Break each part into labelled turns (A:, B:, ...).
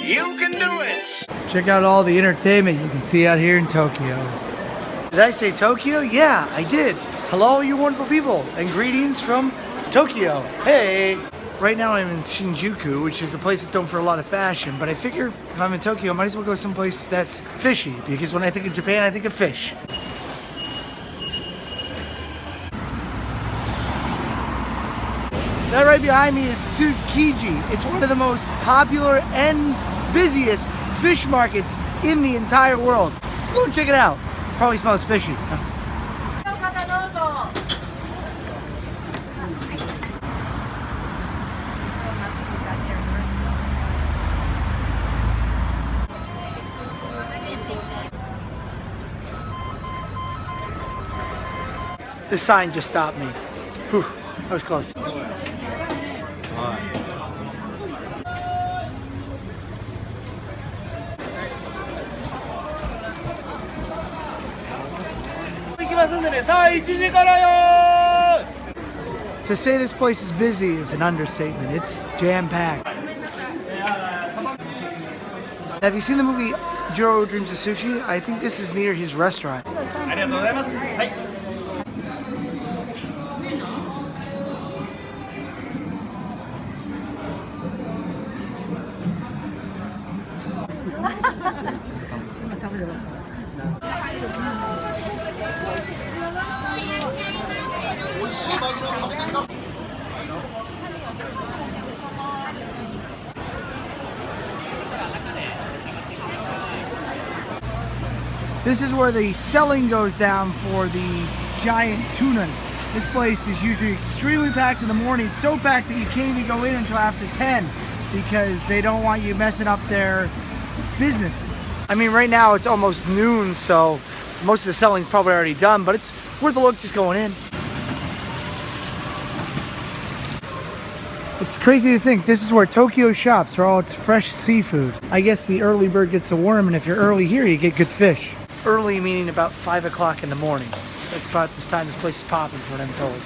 A: You can do it!
B: Check out all the entertainment you can see out here in Tokyo. Did I say Tokyo? Yeah, I did. Hello, you wonderful people, and greetings from Tokyo. Hey! Right now I'm in Shinjuku, which is a place that's known for a lot of fashion, but I figure if I'm in Tokyo, I might as well go someplace that's fishy, because when I think of Japan, I think of fish. That right behind me is Tsukiji. It's one of the most popular and busiest fish markets in the entire world. Let's go and check it out. It probably smells fishy. This sign just stopped me. Whew, that was close. To say this place is busy is an understatement. It's jam-packed. Have you seen the movie Jiro Dreams of Sushi? I think this is near his restaurant. This is where the selling goes down for the giant tunas. This place is usually extremely packed in the morning, so packed that you can't even go in until after 10 because they don't want you messing up their business. I mean, right now it's almost noon, so most of the selling's probably already done, but it's worth a look just going in. It's crazy to think this is where Tokyo shops for all its fresh seafood. I guess the early bird gets the worm, and if you're early here, you get good fish. Early meaning about 5 o'clock in the morning. That's about this time this place is popping, from what I'm told.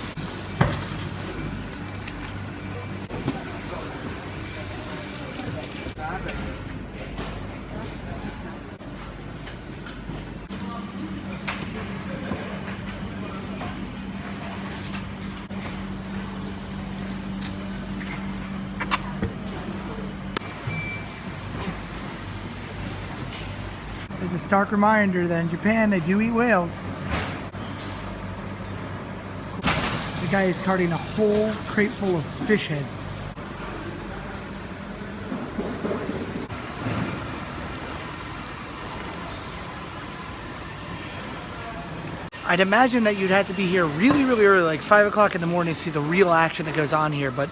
B: It's a stark reminder that in Japan they do eat whales. The guy is carting a whole crate full of fish heads. I'd imagine that you'd have to be here really, really early, like 5 o'clock in the morning to see the real action that goes on here, but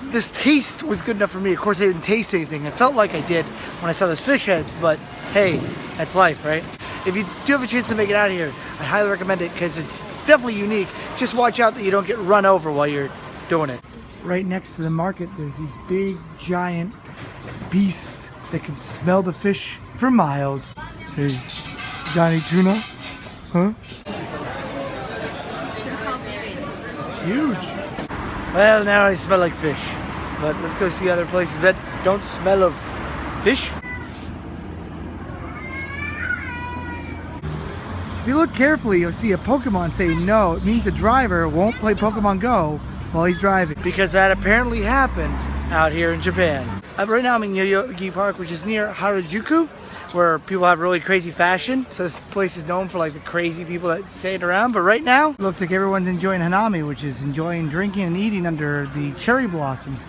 B: this taste was good enough for me. Of course, I didn't taste anything. I felt like I did when I saw those fish heads, but hey, that's life, right? If you do have a chance to make it out here, I highly recommend it because it's definitely unique. Just watch out that you don't get run over while you're doing it. Right next to the market, there's these big, giant beasts that can smell the fish for miles. Hey, got any tuna? Huh? It's huge. Well, now I smell like fish. But let's go see other places that don't smell of fish. If you look carefully, you'll see a Pokemon say no. It means the driver won't play Pokemon Go while he's driving. Because that apparently happened out here in Japan. Right now I'm in Yoyogi Park, which is near Harajuku, where people have really crazy fashion. So this place is known for like the crazy people that stand around. But right now, it looks like everyone's enjoying Hanami, which is enjoying drinking and eating under the cherry blossoms.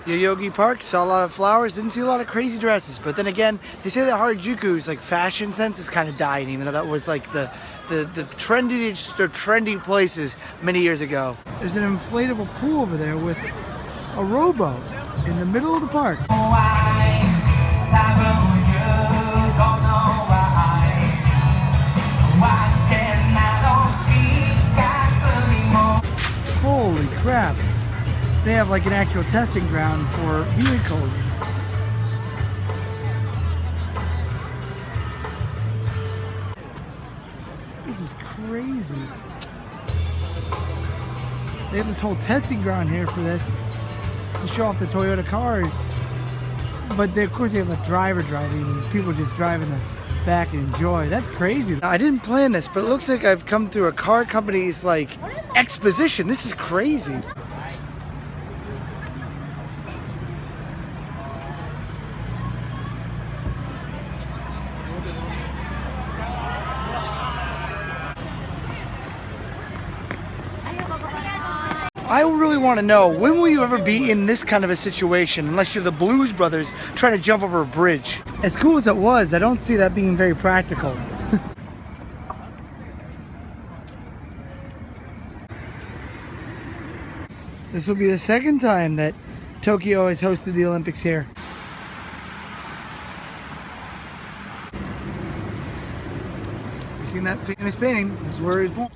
B: Yoyogi Park, saw a lot of flowers, didn't see a lot of crazy dresses. But then again, they say that Harajuku's like fashion sense is kind of dying, even though that was like the trendy places many years ago. There's an inflatable pool over there with a rowboat in the middle of the park. like an actual testing ground for vehicles. This is crazy. They have this whole testing ground here for this to show off the Toyota cars. But they, of course, they have a driver driving and people just drive in the back and enjoy. That's crazy. Now, I didn't plan this, but it looks like I've come through a car company's like exposition. This is crazy. I really want to know, when will you ever be in this kind of a situation, unless you're the Blues Brothers trying to jump over a bridge? As cool as it was, I don't see that being very practical. This will be the second time that Tokyo has hosted the Olympics here. You've seen that famous painting? This is where it was born.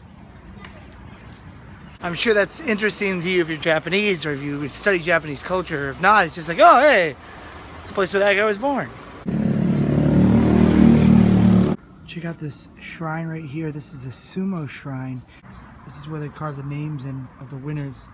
B: I'm sure that's interesting to you if you're Japanese or if you study Japanese culture. If not, it's just like, oh, hey, it's the place where that guy was born. Check out this shrine right here. This is a sumo shrine. This is where they carve the names in of the winners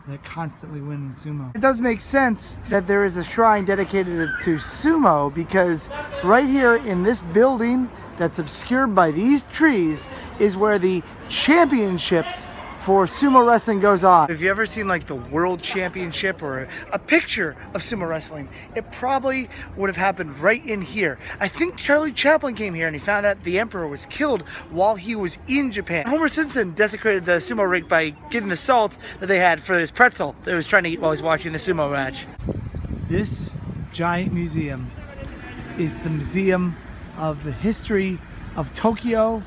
B: that constantly win in sumo. It does make sense that there is a shrine dedicated to sumo because right here in this building that's obscured by these trees is where the championships for sumo wrestling goes on. If you ever seen like the world championship or a picture of sumo wrestling, it probably would have happened right in here. I think Charlie Chaplin came here and he found out the emperor was killed while he was in Japan. Homer Simpson desecrated the sumo ring by getting the salt that they had for his pretzel that he was trying to eat while he was watching the sumo match. This giant museum is the museum of the history of Tokyo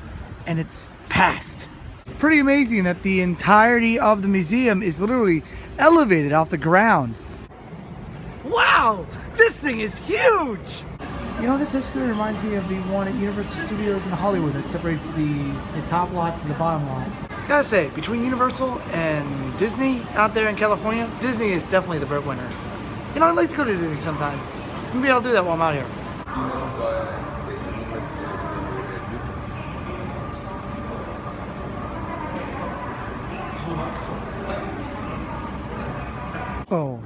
B: and its past. Pretty amazing that the entirety of the museum is literally elevated off the ground. Wow, this thing is huge! You know, this escalator reminds me of the one at Universal Studios in Hollywood that separates the top lot to the bottom lot. Gotta say, between Universal and Disney out there in California, Disney is definitely the breadwinner. You know, I'd like to go to Disney sometime. Maybe I'll do that while I'm out here. Oh,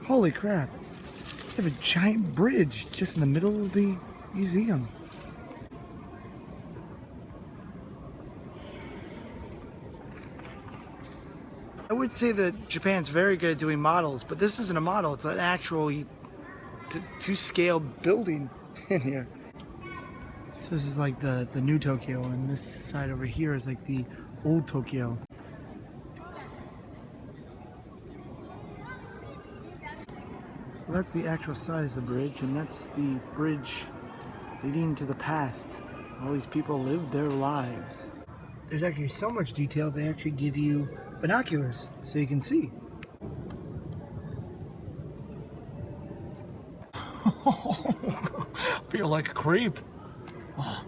B: holy crap. They have a giant bridge just in the middle of the museum. I would say that Japan's very good at doing models, but this isn't a model, it's an actually to scale building in here. So this is like the new Tokyo, and this side over here is like the old Tokyo. So that's the actual size of the bridge, and that's the bridge leading to the past. All these people lived their lives. There's actually so much detail, they actually give you binoculars so you can see. I feel like a creep. Oh,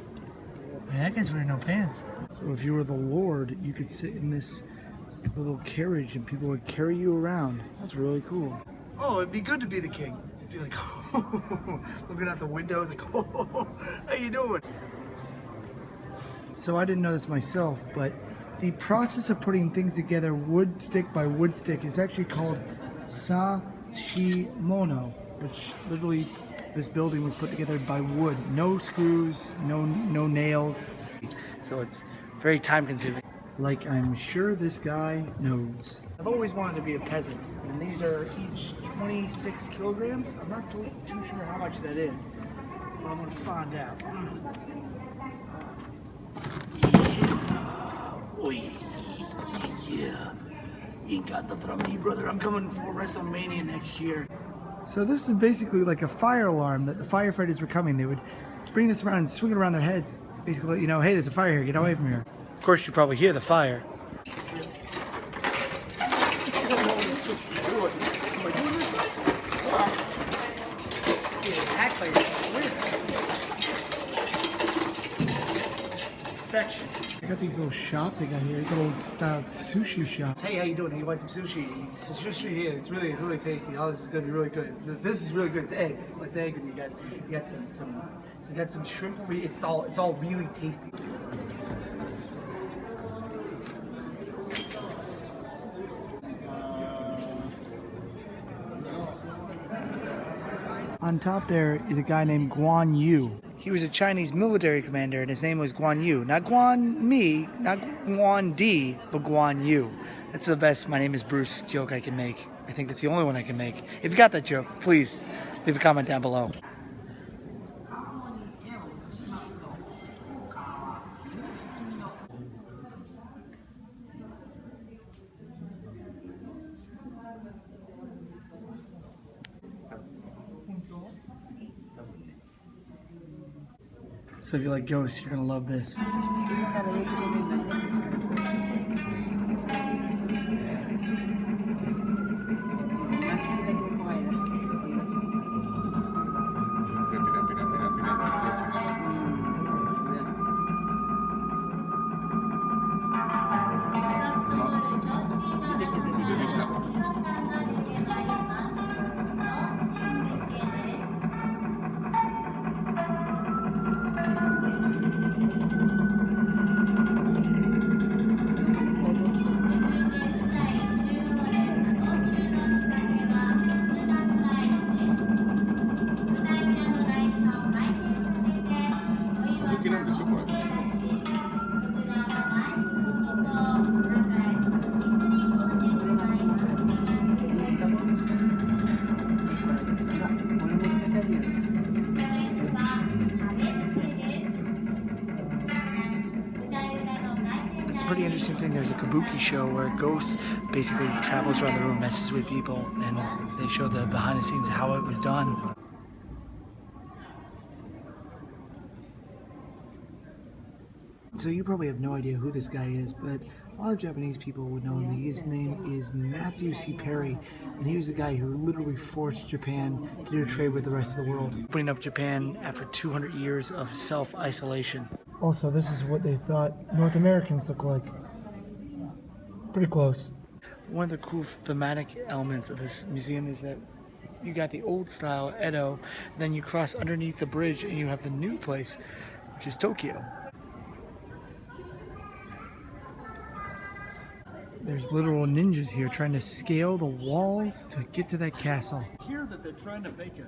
B: man, that guy's wearing no pants. So if you were the Lord, you could sit in this little carriage and people would carry you around. That's really cool. Oh, it'd be good to be the king. It'd be like, looking out the windows, like, how you doing? So I didn't know this myself, but the process of putting things together wood stick by wood stick is actually called sashimono, which literally this building was put together by wood. No screws, no nails. So it's very time consuming. Like I'm sure this guy knows. I've always wanted to be a peasant, and these are each 26 kilograms. I'm not too sure how much that is, but I'm gonna find out. Yeah. You ain't got nothing on me, brother. I'm coming for WrestleMania next year. So this is basically like a fire alarm that the firefighters were coming. They would bring this around and swing it around their heads. Basically, you know, hey, there's a fire here. Get away from here. Of course, you probably hear the fire. perfection. I got these little shops they got here. These old style sushi shops. Hey, how you doing? You want some sushi? Some sushi here. It's really tasty. All this is gonna be really good. This is really good. It's egg. It's egg, and you got some shrimp. It's all really tasty. On top there is a guy named Guan Yu. He was a Chinese military commander, and his name was Guan Yu. Not Guan Mi, not Guan Di, but Guan Yu. That's the best "my name is Bruce" joke I can make. I think that's the only one I can make. If you got that joke, please leave a comment down below. So if you like ghosts, you're gonna love this. It's a pretty interesting thing. There's a kabuki show where a ghost basically travels around the room, messes with people, and they show the behind the scenes of how it was done. So you probably have no idea who this guy is, but a lot of Japanese people would know him. His name is Matthew C. Perry, and he was the guy who literally forced Japan to do trade with the rest of the world, opening up Japan after 200 years of self-isolation. Also, this is what they thought North Americans look like. Pretty close. One of the cool thematic elements of this museum is that you got the old style Edo, then you cross underneath the bridge and you have the new place, which is Tokyo. There's literal ninjas here trying to scale the walls to get to that castle. I hear that they're trying to make a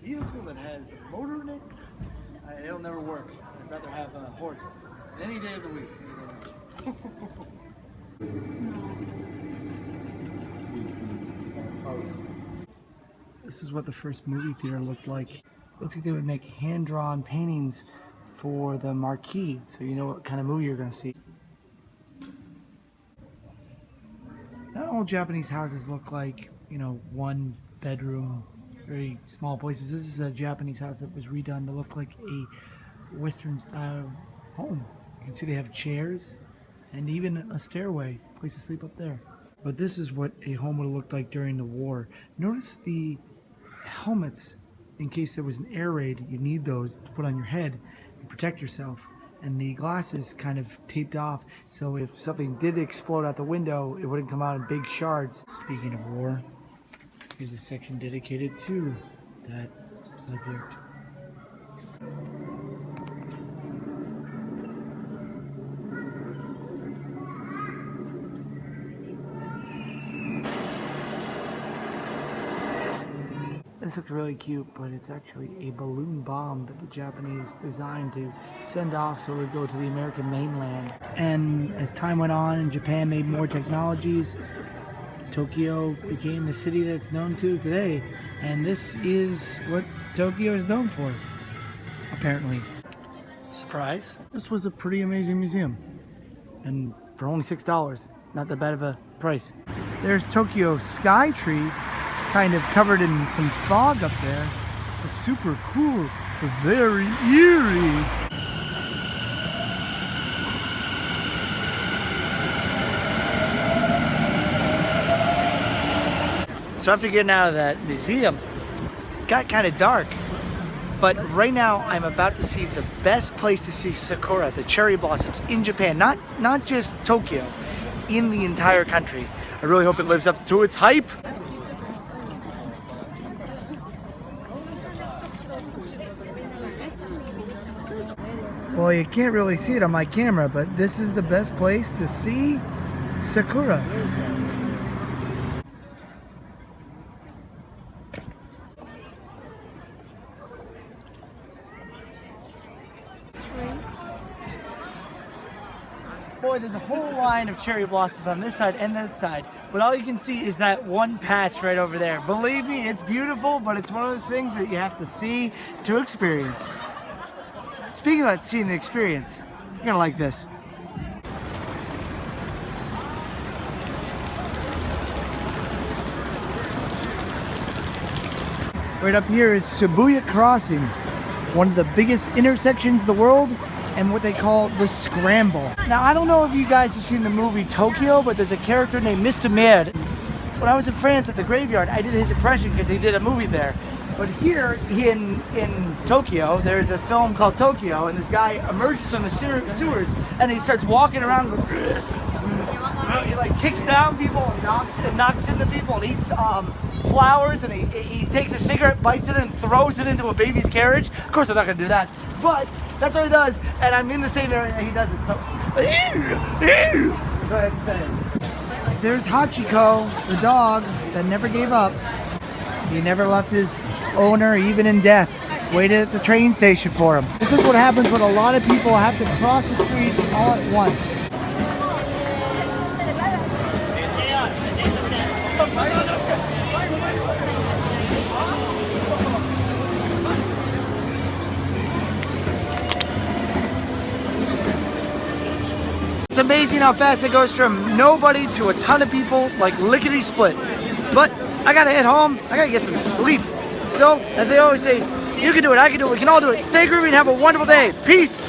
B: vehicle that has a motor in it. It'll never work. I'd rather have a horse any day of the week. This is what the first movie theater looked like. Looks like they would make hand-drawn paintings for the marquee, so you know what kind of movie you're going to see. Not all Japanese houses look like, one bedroom, very small places. This is a Japanese house that was redone to look like a Western style home. You can see they have chairs and even a stairway, place to sleep up there. But this is what a home would have looked like during the war. Notice the helmets, in case there was an air raid. You need those to put on your head and protect yourself. And the glass is kind of taped off, so if something did explode out the window, it wouldn't come out in big shards. Speaking of war, here's a section dedicated to that subject. This looks really cute, but it's actually a balloon bomb that the Japanese designed to send off so it would go to the American mainland. And as time went on and Japan made more technologies, Tokyo became the city that's known to today. And this is what Tokyo is known for, apparently. Surprise. This was a pretty amazing museum. And for only $6, not that bad of a price. There's Tokyo Sky Tree, kind of covered in some fog up there. It's super cool, but very eerie. So after getting out of that museum, it got kind of dark. But right now, I'm about to see the best place to see sakura, the cherry blossoms in Japan, not just Tokyo, in the entire country. I really hope it lives up to its hype. Well, you can't really see it on my camera, but this is the best place to see sakura. Boy, there's a whole line of cherry blossoms on this side and this side, but all you can see is that one patch right over there. Believe me, it's beautiful, but it's one of those things that you have to see to experience. Speaking about seeing the experience, you're gonna like this. Right up here is Shibuya Crossing, one of the biggest intersections in the world, and what they call the Scramble. Now, I don't know if you guys have seen the movie Tokyo, but there's a character named Mr. Merde. When I was in France at the graveyard, I did his impression because he did a movie there. But here in Tokyo, there's a film called Tokyo, and this guy emerges from the sewers, and he starts walking around. He like kicks down people and knocks into people and eats flowers, and he takes a cigarette, bites it, and throws it into a baby's carriage. Of course, I'm not gonna do that, but that's what he does, and I'm in the same area that he does it. So, that's what I have to say. There's Hachiko, the dog that never gave up. He never left his owner, even in death. Waited at the train station for him. This is what happens when a lot of people have to cross the street all at once. It's amazing how fast it goes from nobody to a ton of people, like lickety-split. But I gotta head home, I gotta get some sleep. So, as I always say, you can do it, I can do it, we can all do it. Stay groovy and have a wonderful day. Peace!